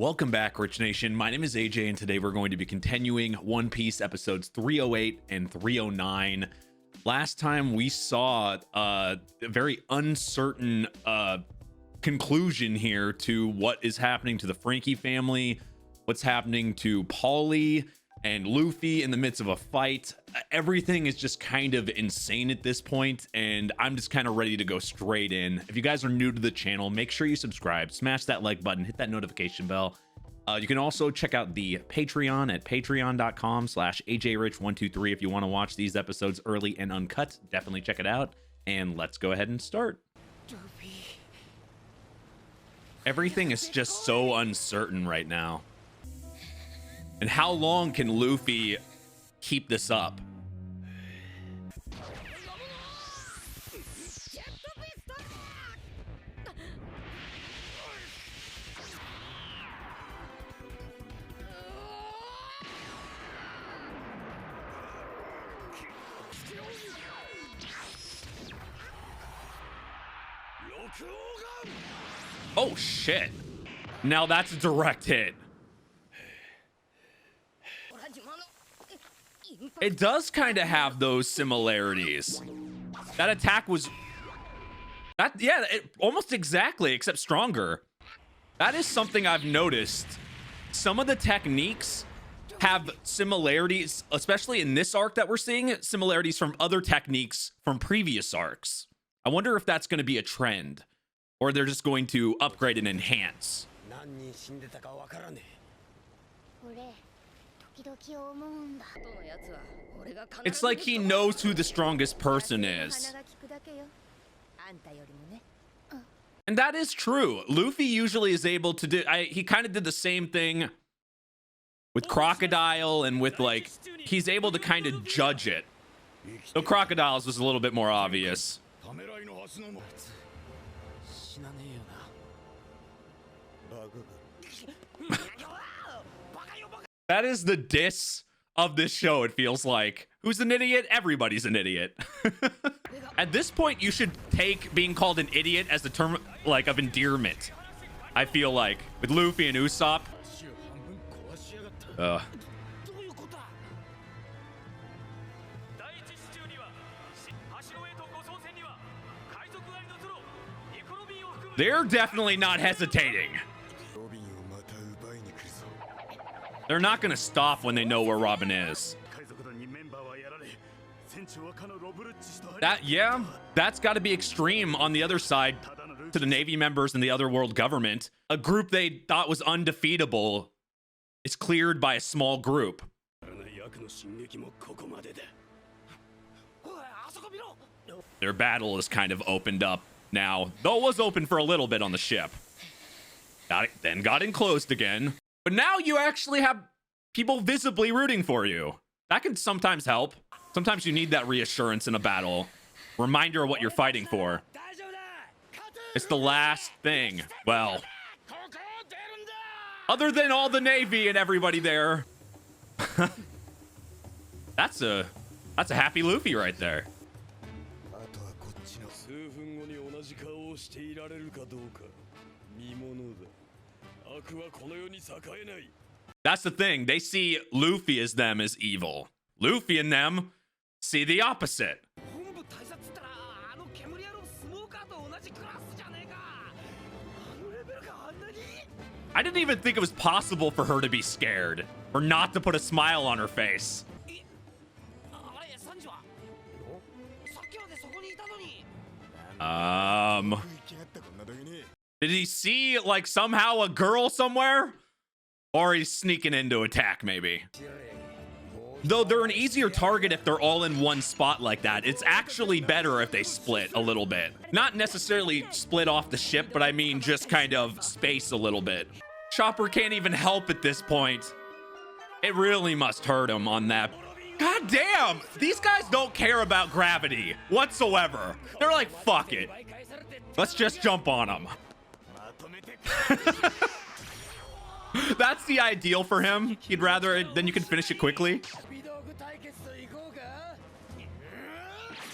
Welcome back, Rich Nation. My name is AJ, and today we're going to be continuing One Piece episodes 308 and 309. Last time we saw a very uncertain conclusion here to what is happening to the Frankie family, what's happening to Paulie and Luffy in the midst of a fight. Everything is just kind of insane at this point, and I'm just kind of ready to go straight in. If you guys are new to the channel, make sure you subscribe, smash that like button, hit that notification bell. You can also check out the Patreon at patreon.com/AJRich123 if you want to watch these episodes early and uncut. Definitely check it out, and let's go ahead and start. Everything is just so uncertain right now. And how long can Luffy keep this up? Oh shit. Now that's a direct hit. It does kind of have those similarities. That attack was almost exactly, except stronger. That is something I've noticed. Some of the techniques have similarities, especially in this arc that we're seeing, similarities from other techniques from previous arcs. I wonder if that's going to be a trend, or they're just going to upgrade and enhance. It's like he knows who the strongest person is. And that is true. Luffy usually is able to do... he kind of did the same thing with Crocodile and with, like... He's able to kind of judge it. So Crocodile's was a little bit more obvious. That is the diss of this show, it feels like. Who's an idiot? Everybody's an idiot. At this point, you should take being called an idiot as a term, like, of endearment. I feel like, with Luffy and Usopp. They're definitely not hesitating. They're not going to stop when they know where Robin is. That's got to be extreme on the other side to the Navy members and the other world government. A group they thought was undefeatable is cleared by a small group. Their battle is kind of opened up now, though it was open for a little bit on the ship. Then got enclosed again. But now you actually have people visibly rooting for you. That can sometimes help. Sometimes you need that reassurance in a battle. Reminder of what you're fighting for. It's the last thing. Well, other than all the Navy and everybody there. That's a happy Luffy right there. That's the thing. They see Luffy as them as evil. Luffy and them see the opposite. I didn't even think it was possible for her to be scared or not to put a smile on her face. Did he see, like, somehow a girl somewhere? Or he's sneaking in to attack, maybe. Though they're an easier target if they're all in one spot like that. It's actually better if they split a little bit. Not necessarily split off the ship, but I mean just kind of space a little bit. Chopper can't even help at this point. It really must hurt him on that. God damn! These guys don't care about gravity whatsoever. They're like, fuck it. Let's just jump on them. That's the ideal for him. He'd rather, then you can finish it quickly.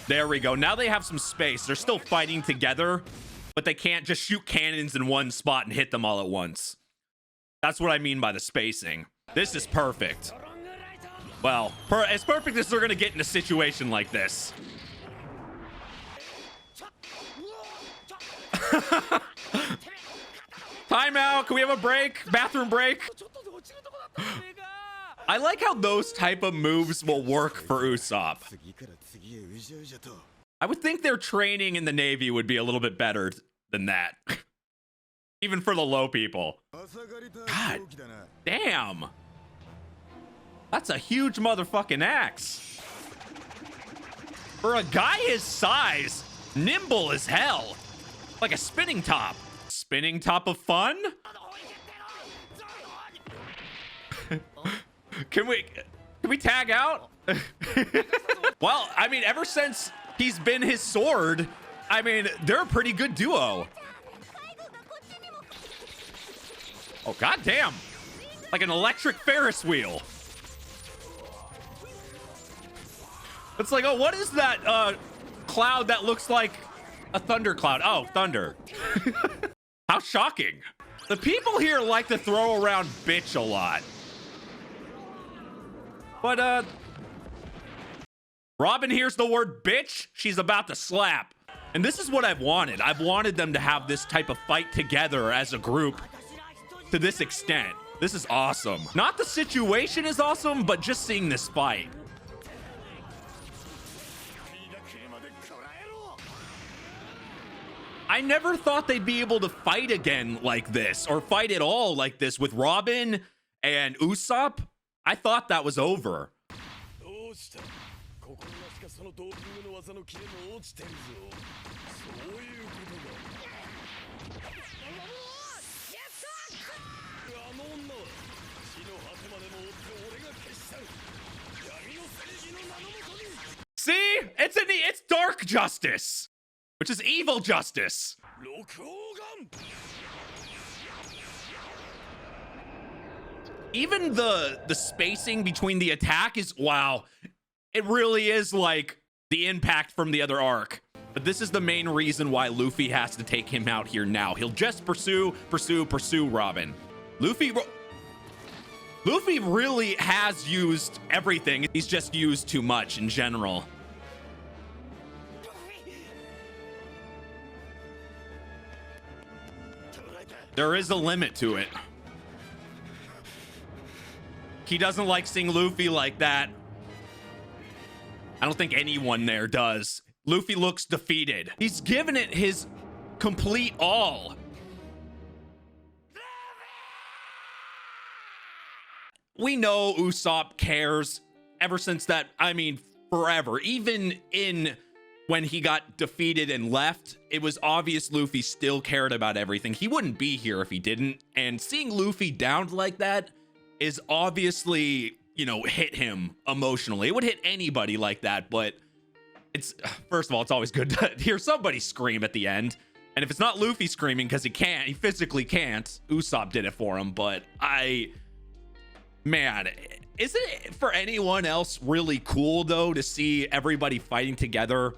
There we go. Now they have some space. They're still fighting together, but they can't just shoot cannons in one spot and hit them all at once. That's what I mean by the spacing. This is perfect. Well, as perfect as they're gonna get in a situation like this. Timeout. Can we have a break? Bathroom break. I like how those type of moves will work for Usopp. I would think their training in the Navy would be a little bit better than that. Even for the low people. God damn. That's a huge motherfucking axe. For a guy his size, nimble as hell. Like a spinning top. Spinning top of fun? Can we tag out? Well, I mean, ever since he's been his sword, I mean, they're a pretty good duo. Oh, goddamn. Like an electric Ferris wheel. It's like, oh, what is that cloud that looks like a thunder cloud? Oh, thunder. How shocking. The people here like to throw around bitch a lot. But, Robin hears the word bitch, she's about to slap. And this is what I've wanted. I've wanted them to have this type of fight together as a group to this extent. This is awesome. Not the situation is awesome, but just seeing this fight. I never thought they'd be able to fight again like this, or fight at all like this with Robin and Usopp. I thought that was over. See? It's dark justice, which is evil justice. Even the spacing between the attack is, wow, it really is like the impact from the other arc. But this is the main reason why Luffy has to take him out here now. He'll just pursue Robin. Luffy really has used everything. He's just used too much in general. There is a limit to it. He doesn't like seeing Luffy like that. I don't think anyone there does. Luffy looks defeated. He's given it his complete all. We know Usopp cares ever since that, I mean, forever. Even when he got defeated and left, it was obvious Luffy still cared about everything. He wouldn't be here if he didn't. And seeing Luffy down like that is obviously, you know, hit him emotionally. It would hit anybody like that, but it's, first of all, it's always good to hear somebody scream at the end. And if it's not Luffy screaming because he physically can't, Usopp did it for him. But man, isn't it for anyone else really cool though to see everybody fighting together?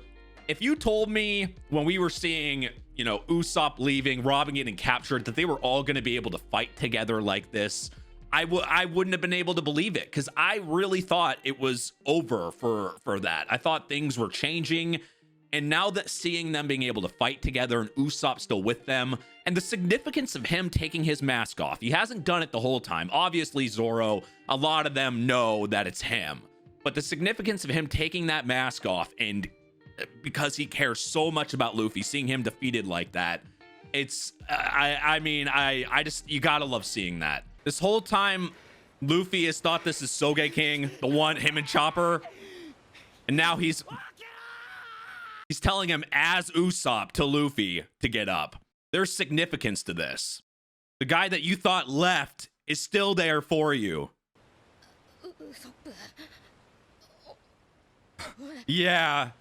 If you told me when we were seeing, you know, Usopp leaving, Robin getting captured, that they were all going to be able to fight together like this, I wouldn't have been able to believe it, because I really thought it was over for that. I thought things were changing, and now that seeing them being able to fight together and Usopp still with them, and the significance of him taking his mask off. He hasn't done it the whole time. Obviously, Zoro, a lot of them know that it's him, but the significance of him taking that mask off, and because he cares so much about Luffy, seeing him defeated like that, it's I mean, I just, you gotta love seeing that. This whole time, Luffy has thought this is Sogeking, the one, him and Chopper. And now he's telling him as Usopp to Luffy to get up. There's significance to this. The guy that you thought left is still there for you. Yeah.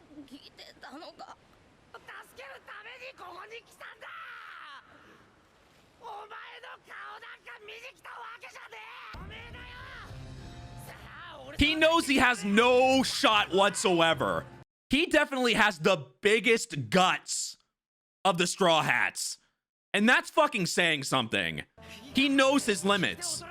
He knows he has no shot whatsoever. He definitely has the biggest guts of the Straw Hats. And that's fucking saying something. He knows his limits.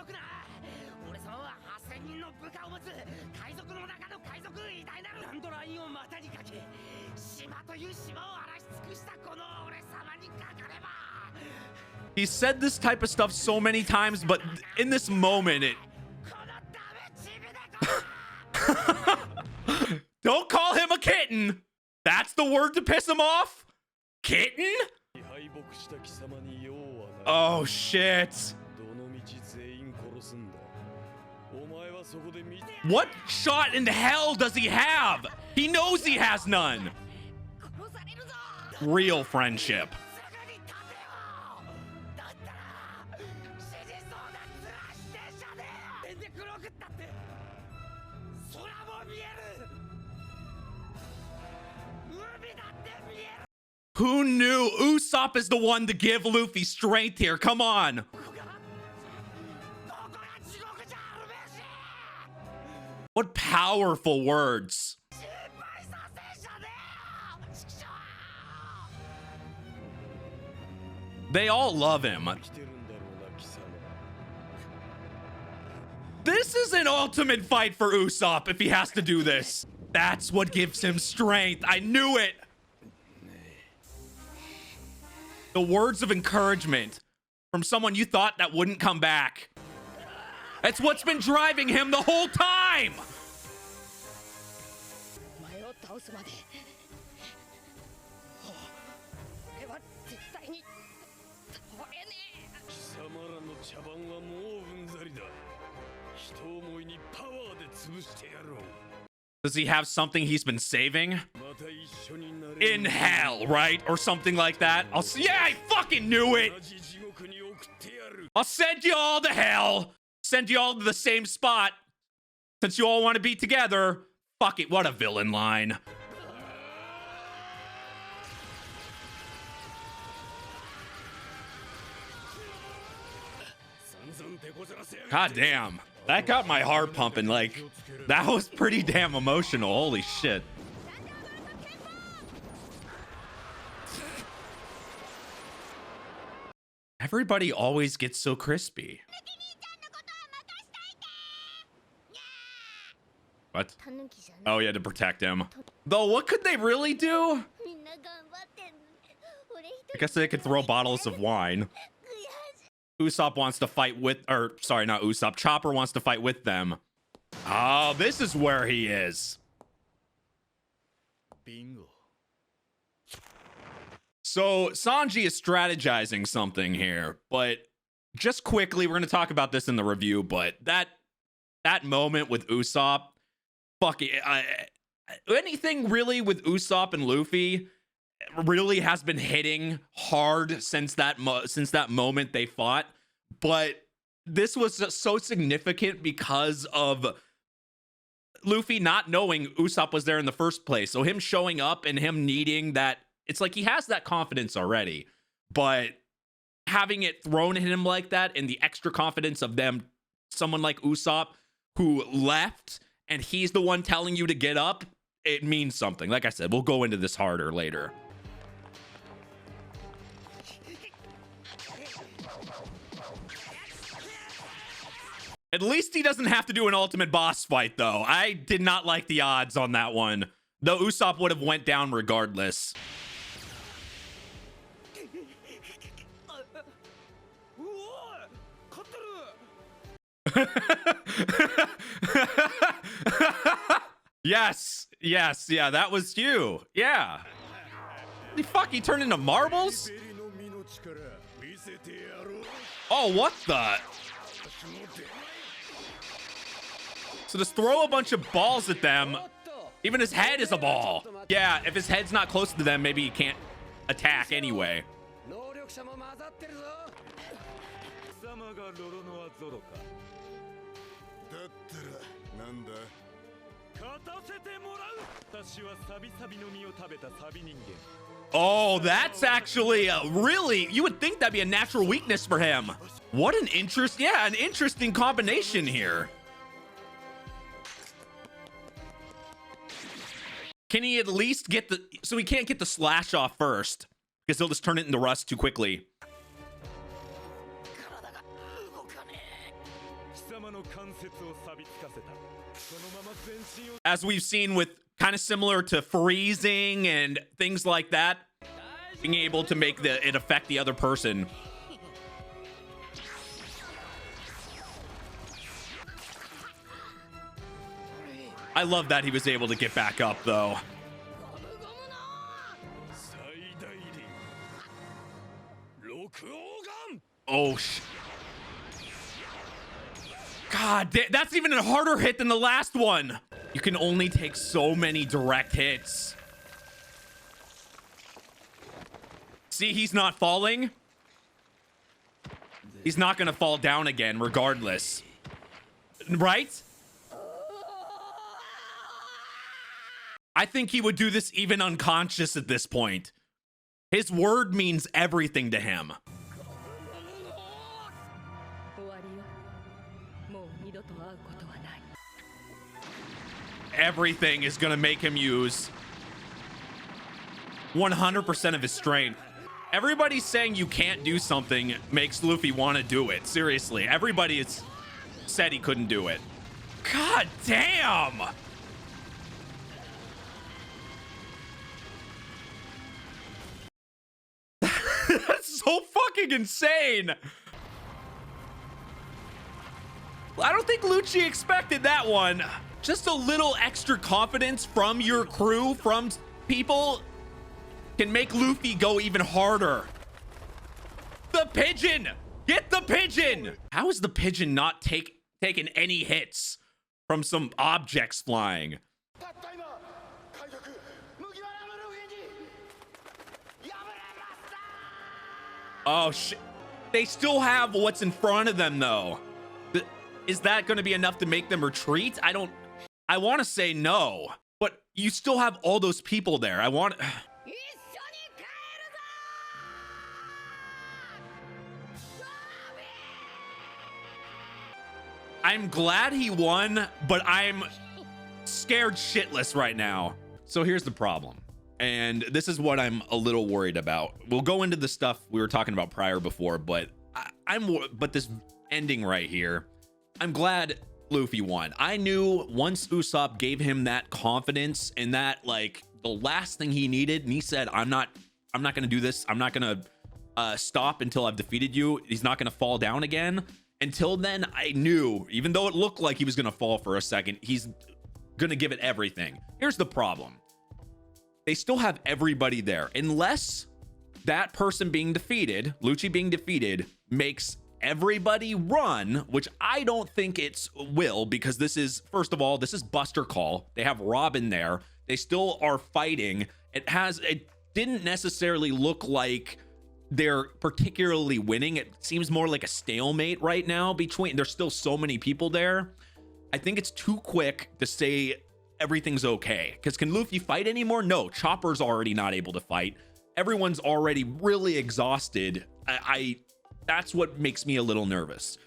He said this type of stuff so many times, but in this moment, it... Don't call him a kitten. That's the word to piss him off? Kitten? Oh, shit. What shot in hell does he have? He knows he has none. Real friendship. Who knew Usopp is the one to give Luffy strength here? Come on. What powerful words. They all love him. This is an ultimate fight for Usopp if he has to do this. That's what gives him strength. I knew it. The words of encouragement from someone you thought that wouldn't come back. That's what's been driving him the whole time. Does he have something he's been saving? In hell, right? Or something like that. Yeah, I fucking knew it. I'll send you all to hell. Send you all to the same spot. Since you all want to be together. Fuck it, what a villain line. God damn. That got my heart pumping. Like, that was pretty damn emotional. Holy shit. Everybody always gets so crispy. What? Oh, yeah, to protect him. Though, what could they really do? I guess they could throw bottles of wine. Usopp wants to fight with, or sorry, not Usopp. Chopper wants to fight with them. Oh, this is where he is. Bingo. So Sanji is strategizing something here, but just quickly, we're going to talk about this in the review, but that moment with Usopp, fuck it. Anything really with Usopp and Luffy really has been hitting hard since that moment they fought, but this was just so significant because of Luffy not knowing Usopp was there in the first place. So him showing up and him needing that, it's like he has that confidence already, but having it thrown at him like that and the extra confidence of them, someone like Usopp who left and he's the one telling you to get up, it means something. Like I said, we'll go into this harder later. At least he doesn't have to do an ultimate boss fight, though. I did not like the odds on that one. Though Usopp would have went down regardless. Yes, yeah, that was you. Yeah. The fuck, he turned into marbles? Oh, what the? So just throw a bunch of balls at them. Even his head is a ball. Yeah, if his head's not close to them, maybe he can't attack anyway. Oh, that's actually really, you would think that'd be a natural weakness for him. What an interesting combination here. Can he at least get the, so he can't get the slash off first because he'll just turn it into rust too quickly. As we've seen with kind of similar to freezing and things like that, being able to make it affect the other person. I love that he was able to get back up though. Oh, God, that's even a harder hit than the last one. You can only take so many direct hits. See, he's not falling. He's not gonna fall down again regardless. Right? I think he would do this even unconscious at this point. His word means everything to him. Everything is going to make him use 100% of his strength. Everybody saying you can't do something makes Luffy want to do it. Seriously, everybody has said he couldn't do it. God damn! That's so fucking insane. I don't think Lucci expected that one. Just a little extra confidence from your crew, from people, can make Luffy go even harder. The pigeon! Get the pigeon! How is the pigeon not taking any hits from some objects flying? Oh, shit. They still have what's in front of them, though. Is that going to be enough to make them retreat? I want to say no, but you still have all those people there. I'm glad he won, but I'm scared shitless right now. So here's the problem. And this is what I'm a little worried about. We'll go into the stuff we were talking about prior before, but but this ending right here, I'm glad Luffy won. I knew once Usopp gave him that confidence and that, like, the last thing he needed, and he said, I'm not gonna do this. I'm not gonna stop until I've defeated you. He's not gonna fall down again. Until then, I knew, even though it looked like he was gonna fall for a second, he's gonna give it everything. Here's the problem. They still have everybody there. Unless that person being defeated, Lucci being defeated, makes everybody run, which I don't think it will, because this is, first of all, this is Buster Call. They have Robin there. They still are fighting. It didn't necessarily look like they're particularly winning. It seems more like a stalemate right now there's still so many people there. I think it's too quick to say everything's okay, because can Luffy fight anymore? No, Chopper's already not able to fight. Everyone's already really exhausted. That's what makes me a little nervous.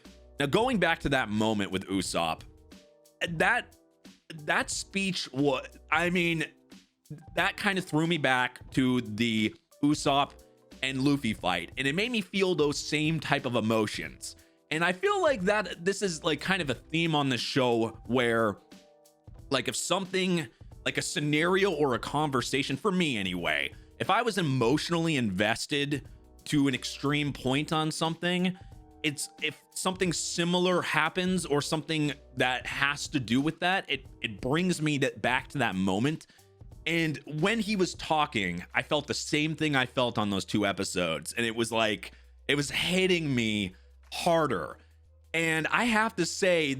Now, going back to that moment with Usopp, that speech was, I mean, that kind of threw me back to the Usopp and Luffy fight, and it made me feel those same type of emotions. And I feel like that this is like kind of a theme on the show where, like, if something, like a scenario or a conversation, for me anyway, if I was emotionally invested to an extreme point on something, if something similar happens or something that has to do with that, it brings me back to that moment. And when he was talking, I felt the same thing I felt on those 2 episodes, and it was like it was hitting me harder. And I have to say,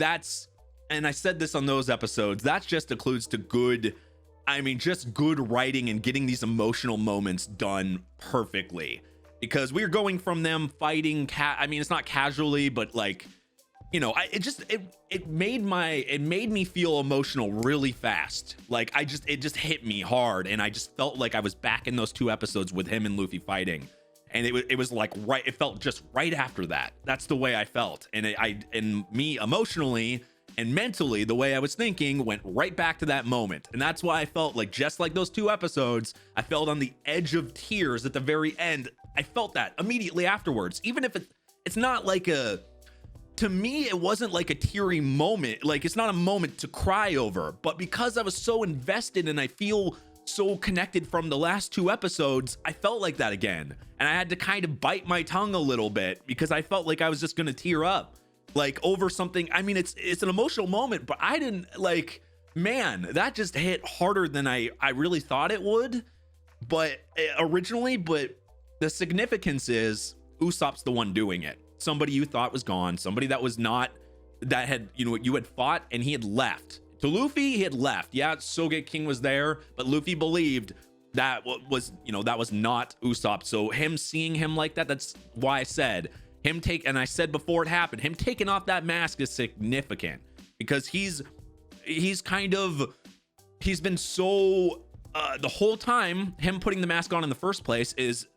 and I said this on those episodes, that just alludes to good, I mean, just good writing and getting these emotional moments done perfectly. Because we're going from them fighting, I mean, it's not casually, but like, you know, it made me feel emotional really fast. Like, it just hit me hard, and I just felt like I was back in those 2 episodes with him and Luffy fighting. And it was like it felt just right after that. That's the way I felt. And me emotionally and mentally, the way I was thinking went right back to that moment. And that's why I felt like, just like those 2 episodes, I felt on the edge of tears at the very end. I felt that immediately afterwards, even if it's not like a to me, it wasn't like a teary moment. Like, it's not a moment to cry over, but because I was so invested and I feel so connected from the last 2 episodes, I felt like that again. And I had to kind of bite my tongue a little bit because I felt like I was just going to tear up, like, over something. I mean, it's an emotional moment, but I didn't, like, man, that just hit harder than I really thought it would, but originally. But the significance is Usopp's the one doing it. Somebody you thought was gone, somebody that was not, that had, you know, you had fought and he had left. To Luffy, he had left. Yeah, Soge King was there, but Luffy believed that was, you know, that was not Usopp. So him seeing him like that, that's why I said him and I said before it happened, him taking off that mask is significant because he's kind of, he's been so, the whole time, him putting the mask on in the first place is,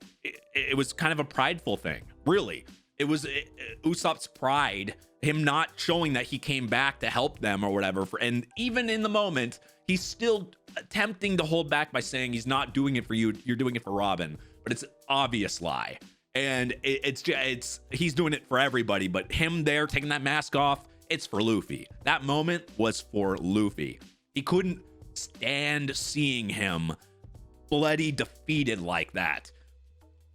it was kind of a prideful thing, really. It was Usopp's pride, him not showing that he came back to help them or whatever. And even in the moment, he's still attempting to hold back by saying he's not doing it for you, you're doing it for Robin. But it's an obvious lie. And it's he's doing it for everybody. But him there taking that mask off, it's for Luffy. That moment was for Luffy. He couldn't stand seeing him bloody defeated like that.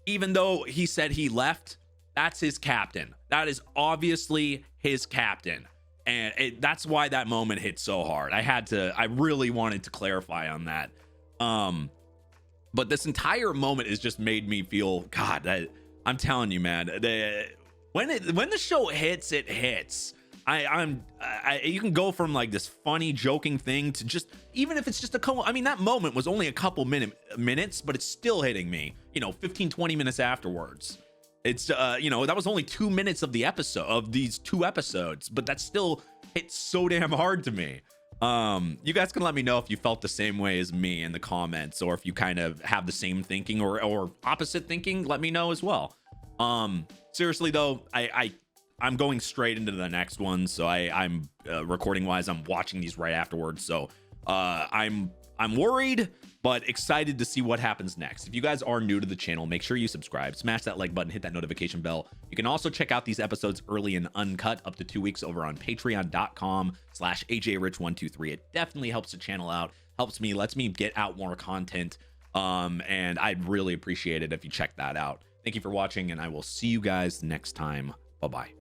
Even though he said he left, that's his captain. That is obviously his captain. And that's why that moment hit so hard. I really wanted to clarify on that. But this entire moment has just made me feel, God, I'm telling you, man, when the show hits, it hits. You can go from like this funny joking thing to just, even if it's just a couple, I mean, that moment was only a couple minutes, but it's still hitting me, you know, 15-20 minutes afterwards. It's you know, that was only 2 minutes of the episode, of these 2 episodes, but that still hit so damn hard to me. You guys can let me know if you felt the same way as me in the comments, or if you kind of have the same thinking or opposite thinking. Let me know as well. Seriously though, I'm going straight into the next one, so I'm recording wise, I'm watching these right afterwards. So I'm worried, but excited to see what happens next. If you guys are new to the channel, make sure you subscribe, smash that like button, hit that notification bell. You can also check out these episodes early and uncut up to 2 weeks over on patreon.com/AJRich123. It definitely helps the channel out, helps me, lets me get out more content. And I'd really appreciate it if you check that out. Thank you for watching, and I will see you guys next time. Bye-bye.